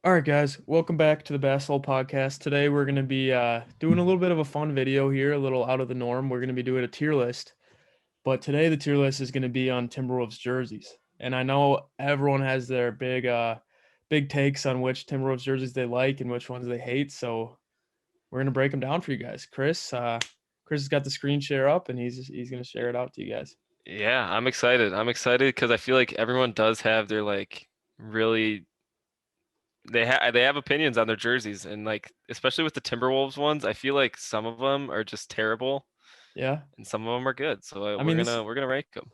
All right, guys, welcome back to the Basketball Podcast. Today we're going to be doing a little bit of a fun video here, a little out of the norm. We're going to be doing a tier list, but today the tier list is going to be on Timberwolves jerseys. And I know everyone has their big takes on which Timberwolves jerseys they like and which ones they hate. So we're going to break them down for you guys. Chris has got the screen share up, and he's going to share it out to you guys. Yeah, I'm excited. I'm excited because I feel like everyone does have their really they have opinions on their jerseys and especially with the Timberwolves ones, I feel like some of them are just terrible Yeah, and some of them are good. So I we're mean gonna this. we're gonna rank them.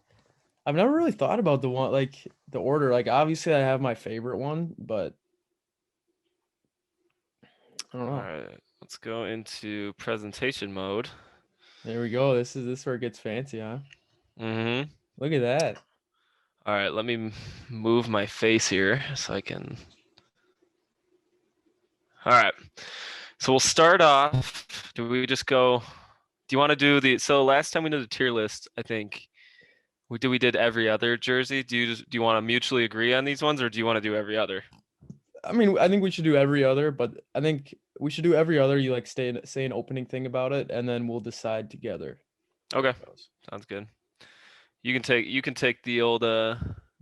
I've never really thought about the order. Like obviously I have my favorite one, but I don't All know. right, let's go into presentation mode. There we go. This where it gets fancy, huh? Mm-hmm. Look at that. All right, let me move my face here so I can. All right, so we'll start off. Do we just go? Do you want to do the? So last time we did a tier list, I think. We did every other jersey. Do you want to mutually agree on these ones, or do you want to do every other? I mean, I think we should do every other, but I think we should do every other. You like say an opening thing about it, and then we'll decide together how Okay, it goes. sounds good. You can take the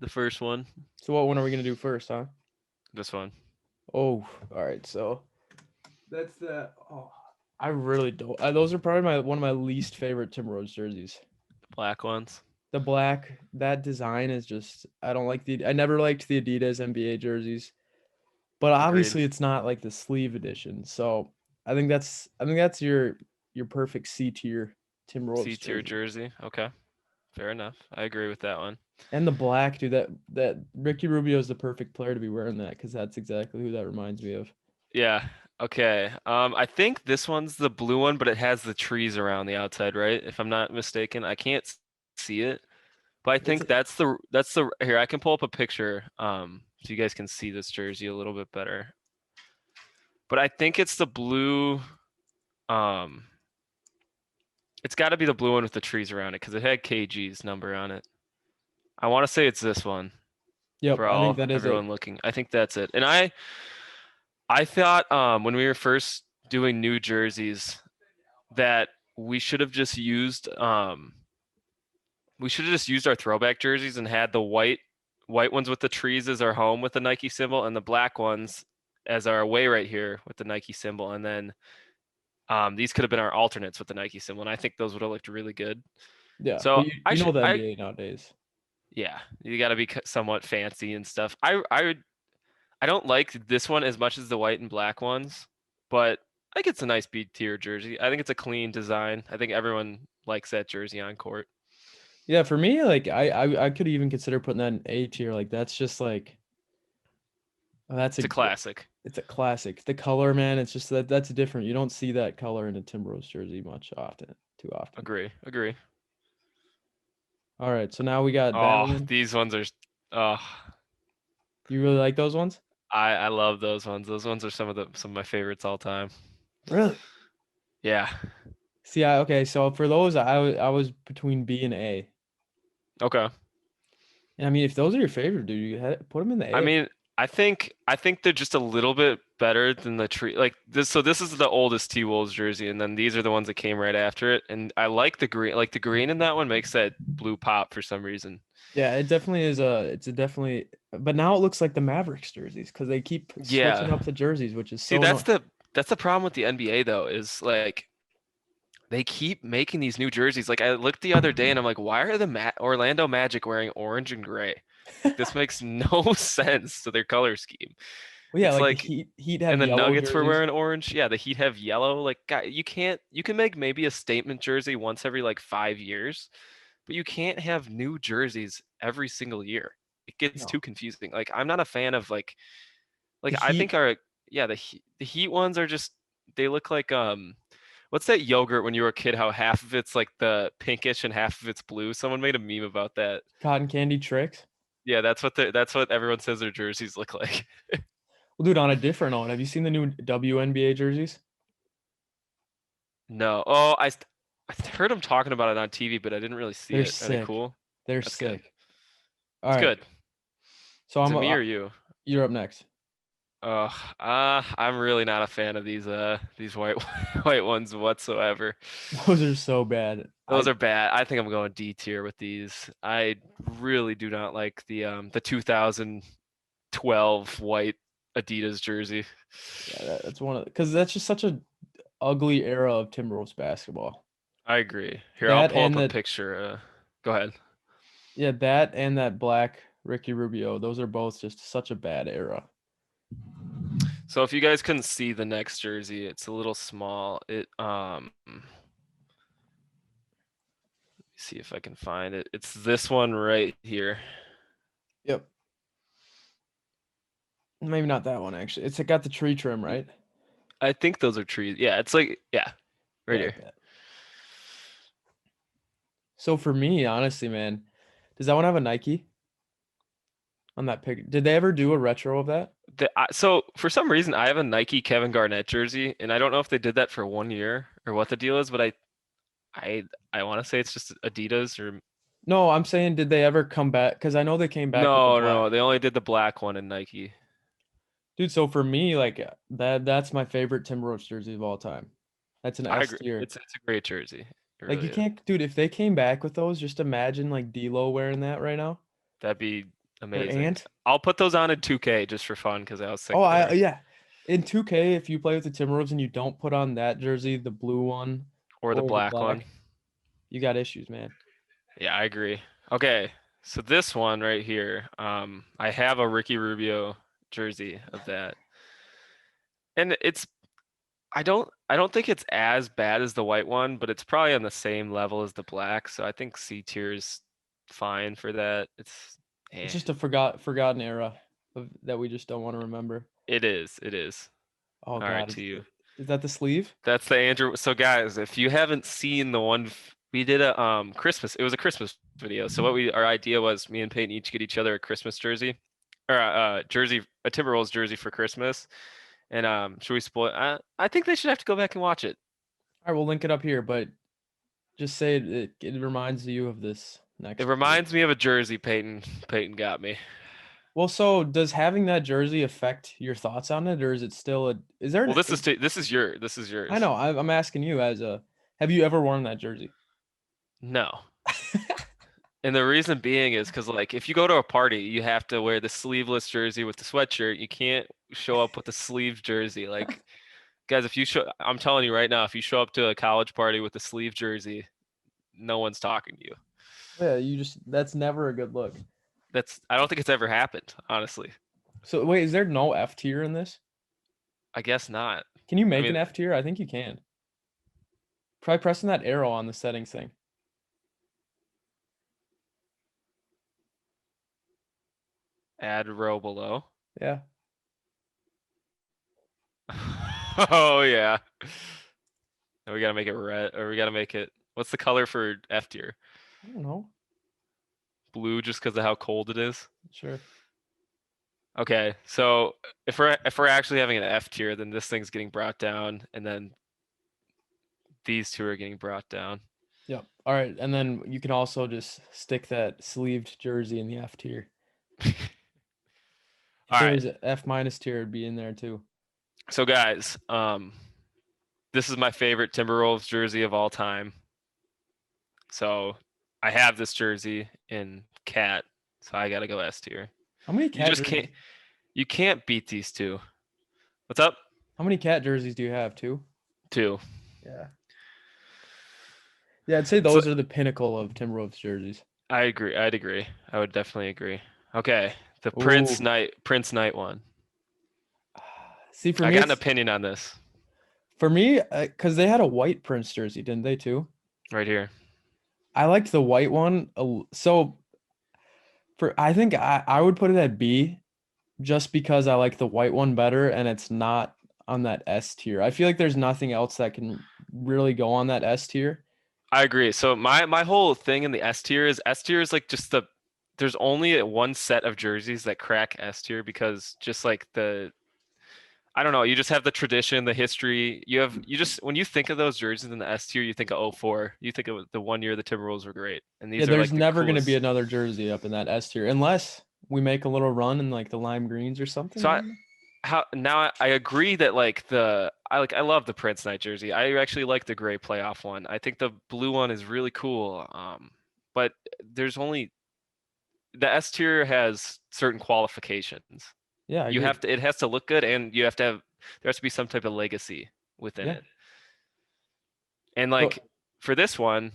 first one. So what one are we gonna do first, huh? This one. Oh, all right. So that's the. Oh, I really don't. Those are probably my one of my least favorite Timberwolves jerseys. The black ones. The black, that design is just. I don't like the. I never liked the Adidas NBA jerseys. But Agreed. obviously it's not like the sleeve edition. So I think that's your perfect C tier C Timberwolves tier jersey. jersey. Okay, fair enough. I agree with that one. And the black, dude, that Ricky Rubio is the perfect player to be wearing that because that's exactly who that reminds me of. Yeah. Okay. I think this one's the blue one, but it has the trees around the outside, right? If I'm not mistaken. I can't see it, but I It's think that's the here. I can pull up a picture, so you guys can see this jersey a little bit better. But I think it's the blue. Um, it's got to be the blue one with the trees around it because it had KG's number on it. I want to say it's this one Yep, for I think all that is it. everyone looking. I think that's it. And I thought when we were first doing new jerseys that we should have just used our throwback jerseys and had the white ones with the trees as our home with the Nike symbol and the black ones as our away right here with the Nike symbol, and then these could have been our alternates with the Nike symbol, and I think those would have looked really good. Yeah, So but you, I you should know the I NBA nowadays. yeah, you got to be somewhat fancy and stuff. I don't like this one as much as the white and black ones, but I think it's a nice B tier jersey. I think it's a clean design. I think everyone likes that jersey on court. Yeah, for me, like I could even consider putting that in A tier. Like that's just like that's It's a classic. it's a classic. The color, man, it's just that's different. You don't see that color in a Timberwolves jersey too often. Agree. Agree. All right, so now we got that Oh, one. these ones are. Oh, You really like those ones? I love those ones. Those ones are some of my favorites all time. Really? Yeah. See, okay, so for those, I was between B and A. Okay. And I mean, if those are your favorite, dude, put them in the I A. mean, I think they're just a little bit better than the tree. Like this, so this is the oldest T Wolves jersey, and then these are the ones that came right after it. And I like the green. Like the green in that one makes that blue pop for some reason. Yeah, it definitely is it's a definitely, but now it looks like the Mavericks jerseys because they keep switching Yeah. up the jerseys, which is See, so that's annoying. the problem with the NBA though, is like they keep making these new jerseys. Like I looked the other day and I'm like, why are the Orlando Magic wearing orange and gray? Like this makes no sense to their color scheme. Well, yeah, It's like the like, Heat and have the yellow Nuggets were jerseys. wearing orange. Yeah, the Heat have yellow. Like, guy, you can make maybe a statement jersey once every like 5 years, but you can't have new jerseys every single year. It gets No, too confusing. Like, I'm not a fan of like the I Heat. think yeah, the Heat ones are just, they look like what's that yogurt when you were a kid, how half of it's like the pinkish and half of it's blue? Someone made a meme about that. Cotton candy tricks. Yeah, that's what everyone says their jerseys look like. Well, dude, on a different note, have you seen the new WNBA jerseys? No. Oh, I heard him talking about it on TV, but I didn't really see They're it. Are they sick. cool? They're That's good. sick. All It's right, good. so Is it me or you? you're up next. I'm really not a fan of these white white ones whatsoever. Those are so bad. Those are bad. I think I'm going D tier with these. I really do not like the 2012 white Adidas jersey. Yeah, that's one of because that's just such a ugly era of Timberwolves basketball. I agree. Here, I'll That pull up and a that, picture. Go ahead. yeah, that and that black Ricky Rubio. Those are both just such a bad era. So if you guys couldn't see the next jersey, it's a little small. See if I can find it. It's this one right here. Yep. Maybe not that one actually. It's got the tree trim, right? I think those are trees. Yeah, it's like right Yeah, here. like that. So for me, honestly, man, does that one have a Nike on that pic? Did they ever do a retro of that? So for some reason, I have a Nike Kevin Garnett jersey, and I don't know if they did that for 1 year or what the deal is, but I I want to say it's just Adidas or No, I'm saying did they ever come back? Because I know they came back with the no, black. they only did the black one in Nike. Dude, so for me, like that's my favorite Timberwolves jersey of all time. That's an I S agree. tier. It's a great jersey. It Like really you is. can't, dude, if they came back with those, just imagine like D'Lo wearing that right now. That'd be Or amazing. Ant. I'll put those on in 2K just for fun because I was sick Oh, of I theirs. yeah. In 2K, if you play with the Timberwolves and you don't put on that jersey, the blue one Or the or the black one. black, you got issues, man. Yeah, I agree. Okay, so this one right here, I have a Ricky Rubio jersey of that, and I don't think it's as bad as the white one, but it's probably on the same level as the black. So I think C tier is fine for that. It's Eh, just a forgotten era that we just don't want to remember. it is. It is. Oh All right, God, to you. is that the sleeve? That's the Andrew. So guys, if you haven't seen the one we did a Christmas, it was a Christmas video. So our idea was me and Peyton each get each other a Christmas jersey or jersey, a Timberwolves jersey for Christmas. And should we spoil? I think they should have to go back and watch it. All right, we'll link it up here, but just say it reminds you of this It next tier. reminds me of a jersey Peyton got me. Well, so does having that jersey affect your thoughts on it, or is it still a? Is there Well, an? this is I yours. know. I'm asking you as a. Have you ever worn that jersey? No. And the reason being is because like if you go to a party, you have to wear the sleeveless jersey with the sweatshirt. You can't show up with a sleeve jersey. Like guys, if you show, I'm telling you right now, if you show up to a college party with a sleeve jersey, no one's talking to you. Yeah, you just that's never a good look. I don't think it's ever happened, honestly. So wait, is there no F tier in this? I guess not. Can you I make an mean, F tier? I think you can. Try pressing that arrow on the settings thing. add row below. Yeah. Oh yeah. And we gotta make it red, or we gotta make it. What's the color for F tier? I don't know. Blue, just because of how cold it is. Sure. Okay, so if we're actually having an F tier, then this thing's getting brought down, and then these two are getting brought down. Yep. All right, and then you can also just stick that sleeved jersey in the F tier. If All there right, was a F minus tier, it'd be in there too. so guys, this is my favorite Timberwolves jersey of all time. So I have this jersey in cat, so I gotta go S tier. How many You cat just jerseys? can't beat these two. What's up? How many cat jerseys do you have? Two. Two. Yeah. Yeah, I'd say So those are the pinnacle of Timberwolves jerseys. I agree. I'd agree. I would definitely agree. Okay, the Ooh. Prince Knight one. See, for I me, got an it's opinion on this for me because they had a white Prince jersey, didn't they too? right here. I liked the white one. So for I think I would put it at B just because I like the white one better and it's not on that S tier. I feel like there's nothing else that can really go on that S tier. I agree. So my whole thing in the S tier is like just there's only one set of jerseys that crack S tier because just like I don't know, you just have the tradition, the history. You just when you think of those jerseys in the S tier, you think of '04. You think of the 1 year the Timberwolves were great. And Yeah, these are there's like the never going to be coolest. another jersey up in that S tier unless we make a little run in like the lime greens or something. So I don't know. I agree that like I love the Prince Knight jersey. I actually like the gray playoff one. I think the blue one is really cool. But there's only the S tier has certain qualifications. Yeah, I agree. It has to look good, and there has to be some type of legacy within Yeah. it. And So like for this one,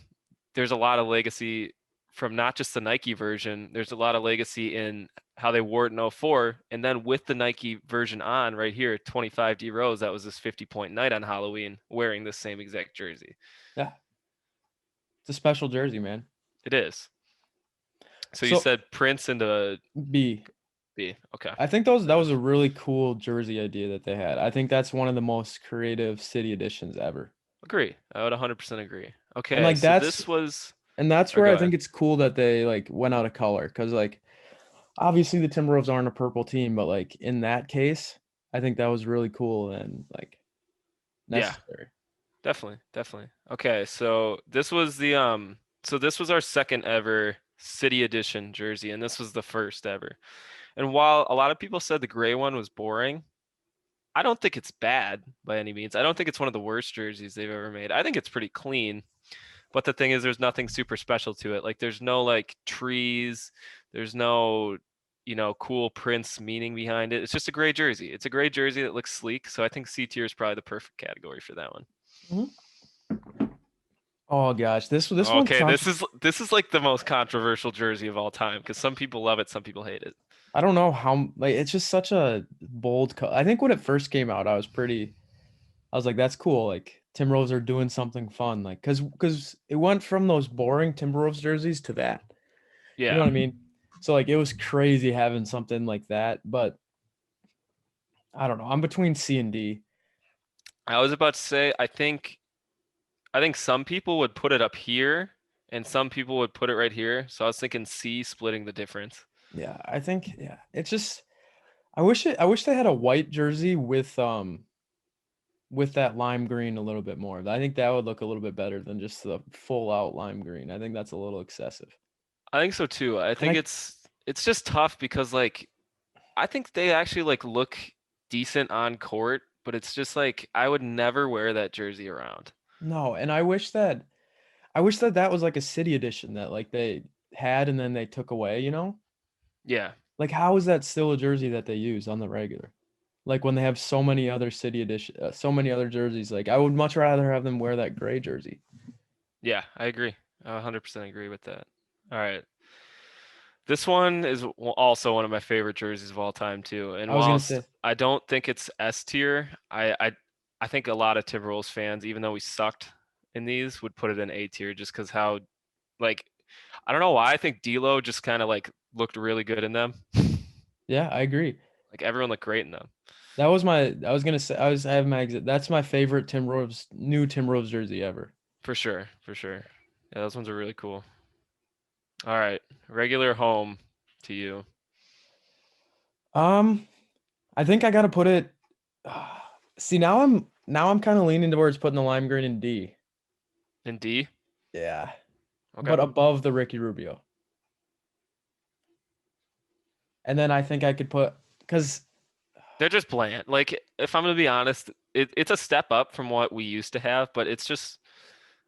there's a lot of legacy from not just the Nike version. There's a lot of legacy in how they wore it in '04, and then with the Nike version on right here, 25D Rose, that was this 50-point night on Halloween, wearing the same exact jersey. yeah, it's a special jersey, man. It is. So you So said Prince into B. B. Okay. I think that was a really cool jersey idea that they had. I think that's one of the most creative city editions ever. Agree. I would 100% agree. And Okay, so this was. that's Oh, where go I ahead. think it's cool that they like went out of color because like obviously the Timberwolves aren't a purple team, but like in that case, I think that was really cool and like Yeah, necessary. definitely, definitely. Okay, so this was our second ever City Edition jersey, and this was the first ever. And while a lot of people said the gray one was boring, I don't think it's bad by any means. I don't think it's one of the worst jerseys they've ever made. I think it's pretty clean. But the thing is, there's nothing super special to it. Like, there's no like trees, there's no, cool Prince meaning behind it. It's just a gray jersey. It's a gray jersey that looks sleek. So I think C tier is probably the perfect category for that one. Mhm. Oh gosh, this one's Okay, this is like the most controversial jersey of all time because some people love it, some people hate it. I don't know how like it's just such a bold color. I think when it first came out, I was like, that's cool. Like Timberwolves are doing something fun. Like because it went from those boring Timberwolves jerseys to that. You know Yeah, what I mean? So like it was crazy having something like that. But I don't know. I'm between C and D. I was about to say I think some people would put it up here and some people would put it right here. So I was thinking C splitting the difference. Yeah, I think yeah. It's just I wish they had a white jersey with that lime green a little bit more. I think that would look a little bit better than just the full out lime green. I think that's a little excessive. I think so too. I And think I it's just tough because like I think they actually like look decent on court, but it's just like I would never wear that jersey around. no, and I wish that that was like a city edition that like they had and then they took away, you know? Yeah. Like how is that still a jersey that they use on the regular? Like when they have so many other so many other jerseys, like I would much rather have them wear that gray jersey. Yeah, I agree. I 100% agree with that. All right. This one is also one of my favorite jerseys of all time too. And I was gonna whilst say, I don't think it's S tier, I think a lot of Timberwolves fans, even though we sucked in these, would put it in A tier just because how like I don't know why I think D'Lo just kind of like looked really good in them. yeah, I agree. Like everyone looked great in them. That was my I was gonna say I have my exit. That's my favorite new Timberwolves jersey ever. For sure, for sure. Yeah, those ones are really cool. All right, regular home to you. Um, I think I gotta put it. See, now I'm kind of leaning towards putting the lime green in D. In D. Yeah, Okay. but above the Ricky Rubio. And then I think I could put because They're just bland. Like if I'm gonna be honest, it's a step up from what we used to have, but it's just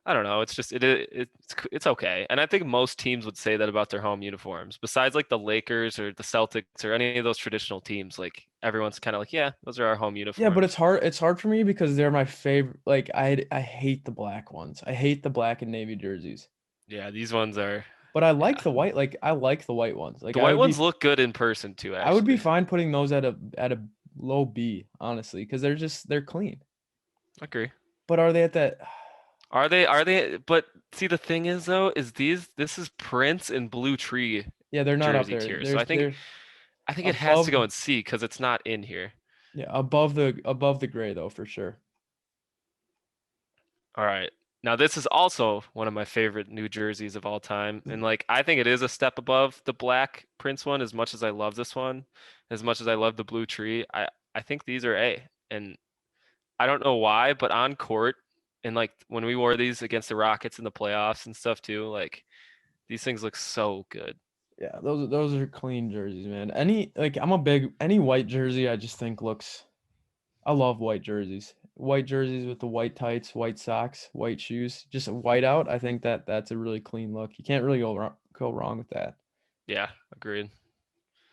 I don't know. It's just it's okay. And I think most teams would say that about their home uniforms. Besides like the Lakers or the Celtics or any of those traditional teams, like everyone's kind of like, yeah, those are our home yeah, but uniforms. it's hard for me because they're my favorite. Like I hate the black ones. I hate the black and navy jerseys. Yeah, these ones are But I like yeah. the white. Like I like the white ones. Like The white ones look good in person too, I would be actually. fine putting those at a low B, honestly, because they're clean. I agree. But are they at that? Are they but see the thing is though, is this is Prince and Blue Tree Yeah, they're not up jersey there. tier. So They're I think it has to above. go in C because it's not in here. Yeah, above the gray though for sure. All right. Now this is also one of my favorite new jerseys of all time. And like I think it is a step above the black Prince one as much as I love this one, as much as I love the blue tree. I think these are A. And I don't know why, but on court and like when we wore these against the Rockets in the playoffs and stuff too, like these things look so good. Yeah, those are clean jerseys, man. Any white jersey I just think looks. I love white jerseys. White jerseys with the white tights, white socks, white shoes, just a white out. I think that's a really clean look. You can't really go wrong with that. Yeah, agreed.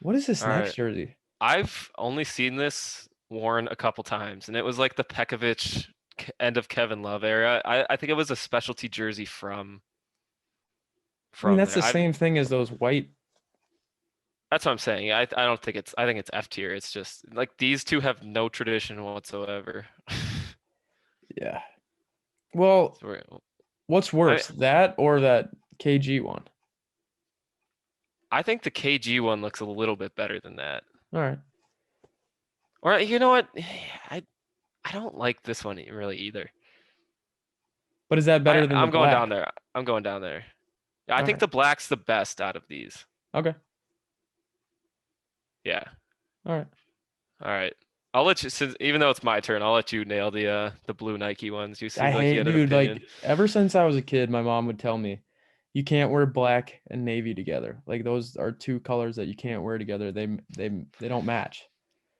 What is this All next right. jersey? I've only seen this worn a couple times, and it was like the Pekovic end of Kevin Love era. I think it was a specialty jersey I mean, from that's there. the I've same thing as those white. That's what I'm saying. I don't think I think it's F tier. It's just like these two have no tradition whatsoever. Yeah. Well, So what's I worse, that or that KG one? I think the KG one looks a little bit better than that. All right. Or you know what? I I don't like this one really either. But is that better than the I'm going down black? there. I'm going down there. Yeah, I All think right. the black's the best out of these. Okay. Yeah. All right. All right. I'll let you since even though it's my turn, I'll let you nail the blue Nike ones. You I seemed like you hate, had an dude, opinion. like ever since I was a kid, my mom would tell me you can't wear black and navy together. Like those are two colors that you can't wear together. They don't match.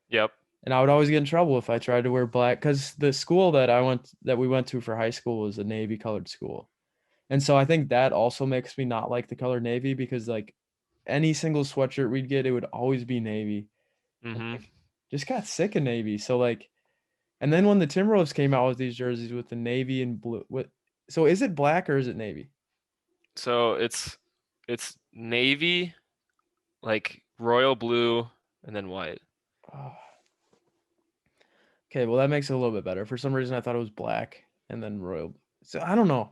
Yep. And I would always get in trouble if I tried to wear black cuz the school that we went to for high school was a navy colored school. And so I think that also makes me not like the color navy because like any single sweatshirt we'd get, it would always be navy. And Mm-hmm. like just got sick of navy. So like and then when the Timberwolves came out with these jerseys with the navy and blue, so is it black or is it navy? So it's navy, like royal blue, and then white. Oh, okay, well that makes it a little bit better. For some reason, I thought it was black and then royal. So I don't know.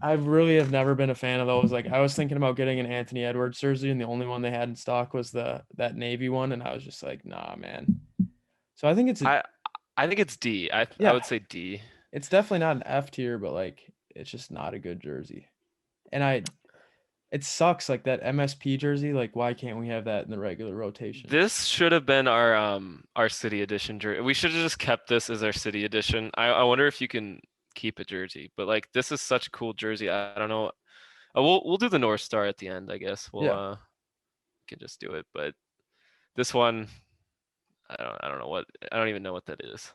I really have never been a fan of those. Like I was thinking about getting an Anthony Edwards jersey, and the only one they had in stock was that navy one, and I was just like, nah, man. So I think it's a I I think it's D. I yeah, would say D. it's definitely not an F tier, but like it's just not a good jersey. And it sucks like that MSP jersey. Like why can't we have that in the regular rotation? This should have been our city edition jersey. We should have just kept this as our city edition. I wonder if you can keep a jersey, but like this is such a cool jersey. I don't know. We'll do the North Star at the end, I guess. We'll Yeah, can just do it. But this one, I don't know what I don't even know what that is.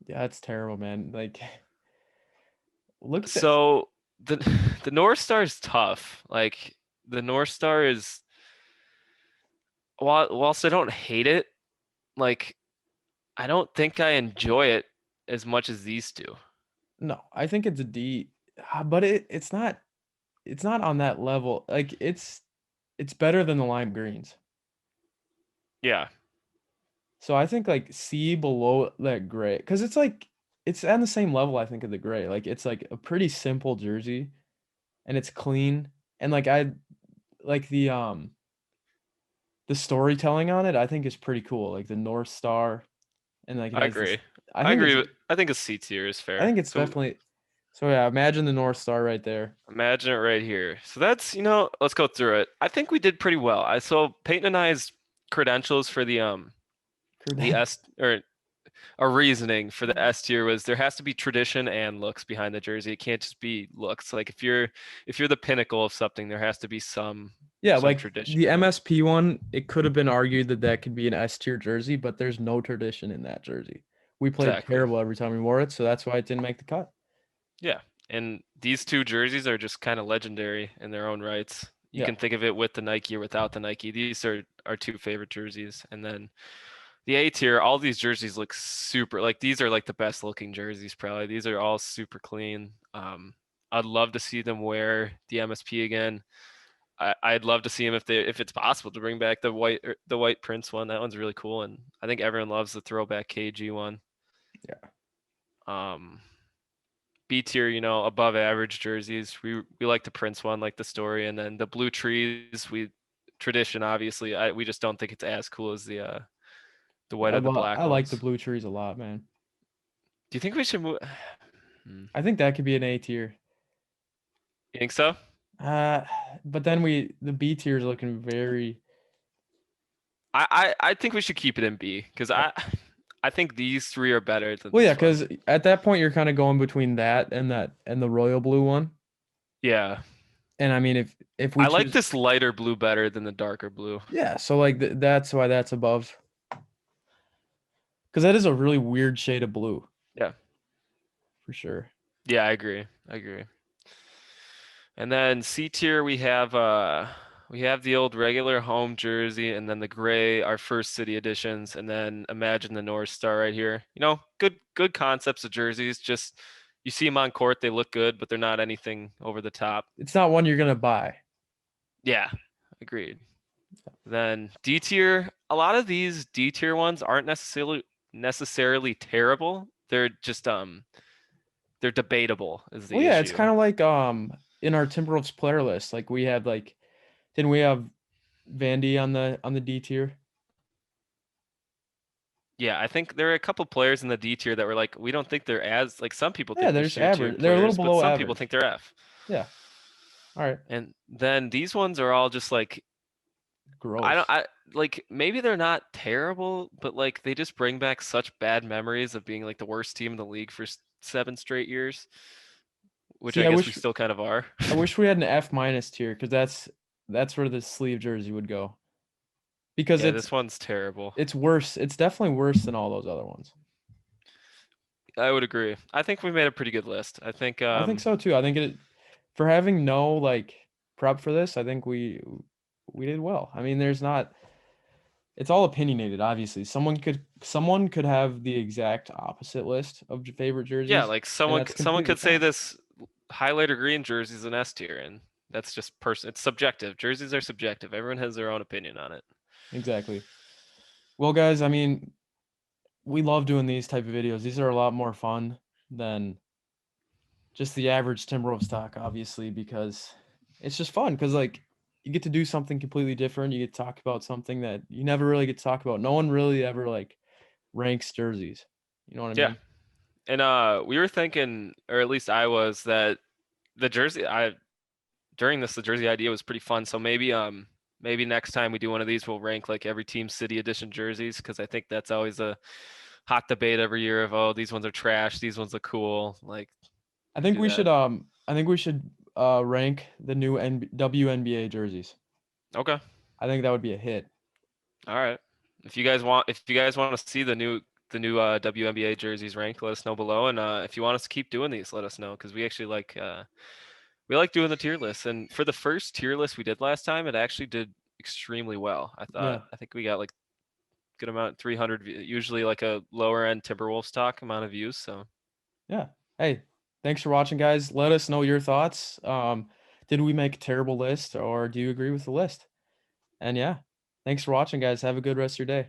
yeah, it's terrible, man. Like look at that. So the the North Star is tough. Like the North Star is whilst I don't hate it, like I don't think I enjoy it as much as these do. No, I think it's a D, but it's not on that level. Like it's better than the lime greens. Yeah, So I think like C below that gray because it's like it's on the same level I think of the gray. Like it's like a pretty simple jersey and it's clean and like I like the storytelling on it I think is pretty cool. Like the North Star and like it I has this agree. I I think it's agree. I think a C tier is I fair. think it's So definitely so yeah, imagine the North Star right there. imagine it right here. So that's, let's go through it. I think we did pretty well. I saw Peyton and I's credentials for the Cruden- S or our reasoning for the S tier was there has to be tradition and looks behind the jersey. It can't just be looks. Like if you're the pinnacle of something, there has to be Yeah, some like tradition the in it. MSP one, it could have been argued that that could be an S tier jersey, but there's no tradition in that jersey. We played Exactly. terrible every time we wore it, so that's why it didn't make the cut. Yeah. And these two jerseys are just kind of legendary in their own rights. You Yeah, can think of it with the Nike or without the Nike. These are our two favorite jerseys. And then the A tier, all these jerseys look super like these are like the best looking jerseys probably. These are all super clean. I'd love to see them wear the MSP again. I'd love to see them if it's possible to bring back the white Prince one. That one's really cool, and I think everyone loves the throwback KG one. yeah. Um, B tier, above average jerseys. We like the Prince one, like the story, and then the blue trees. We tradition obviously. We just don't think it's as cool as the white or the I black like the ones. blue trees a lot, man. Do you think we should move? Hmm. I think that could be an A tier. You think so? Uh, but then the B tier is looking very I think we should keep it in B because uh, I think these three are better than well, yeah, this one. because at that point you're kind of going between that and the royal blue one. Yeah. And I mean, if we I like choose, this lighter blue better than the darker blue. yeah, so like that's why that's above, because that is a really weird shade of blue Yeah. for sure. Yeah, I agree. I agree. And then C tier we have the old regular home jersey and then the gray, our first city editions, and then imagine the North Star right here. You know, good concepts of jerseys. Just you see them on court, they look good, but they're not anything over the top. It's not one you're gonna buy. Yeah, agreed. Then D tier, a lot of these D tier ones aren't necessarily terrible. They're just they're debatable is Well, the yeah, it's issue. kind of like in our Timberwolves player list, like we had like, didn't we have Vandy on the D tier? Yeah, I think there are a couple players in the D tier that were like, we don't think they're as like some people Yeah, think they're they're just tier average. They're a little players, but below some people average. think they're F. Yeah. All right. And then these ones are all just like Gross. I like maybe they're not terrible, but like they just bring back such bad memories of being like the worst team in the league for 7 straight years, which See, I guess we still kind of are. I wish we had an F minus tier because that's where the sleeve jersey would go because Yeah, this one's terrible. it's worse. It's definitely worse than all those other ones. I would agree. I think we made a pretty good list. I think I think so too. I think it for having no like prep for this, I think we did well. I mean, there's not it's all opinionated, obviously. Someone could have the exact opposite list of favorite yeah, jerseys, like and that's someone completely could say fine. this highlighter green jersey's an S tier, and that's just it's subjective. Jerseys are subjective. Everyone has their own opinion on it. Exactly. Well, guys, I mean, we love doing these type of videos. These are a lot more fun than just the average Timberwolves talk, obviously, because it's just fun. Because like you get to do something completely different. You get to talk about something that you never really get to talk about. No one really ever like ranks jerseys. You know what I Yeah, mean? and we were thinking, or at least I was, that the jersey I during this the jersey idea was pretty fun. So maybe next time we do one of these, we'll rank like every team city edition jerseys because I think that's always a hot debate every year of, oh, these ones are trash, these ones are cool. Like I we could think do we that. should rank the new WNBA jerseys. Okay. I think that would be a hit. All right. If you guys want to see the new WNBA jerseys ranked, let us know below. And if you want us to keep doing these, let us know because we actually we like doing the tier lists. And for the first tier list we did last time, it actually did extremely well. Yeah. I think we got like good amount 300 usually like a lower end Timberwolves talk amount of views. So Yeah. Hey, thanks for watching, guys. Let us know your thoughts. Did we make a terrible list or do you agree with the list? And yeah, thanks for watching, guys. Have a good rest of your day.